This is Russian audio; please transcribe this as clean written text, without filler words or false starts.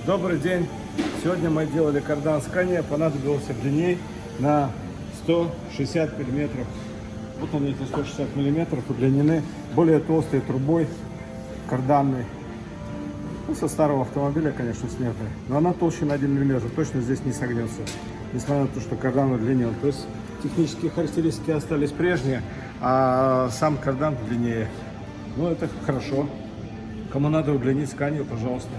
Добрый день! Сегодня мы делали кардан Scania, понадобился длинней на 160 миллиметров. Вот он, эти 160 миллиметров удлинены более толстой трубой карданной. Ну, со старого автомобиля, конечно, снятая. Но она толще на 1 мм, точно здесь не согнется. Несмотря на то, что кардан удлинен. То есть технические характеристики остались прежние, а сам кардан длиннее. Ну, это хорошо. Кому надо удлинить Scania, пожалуйста.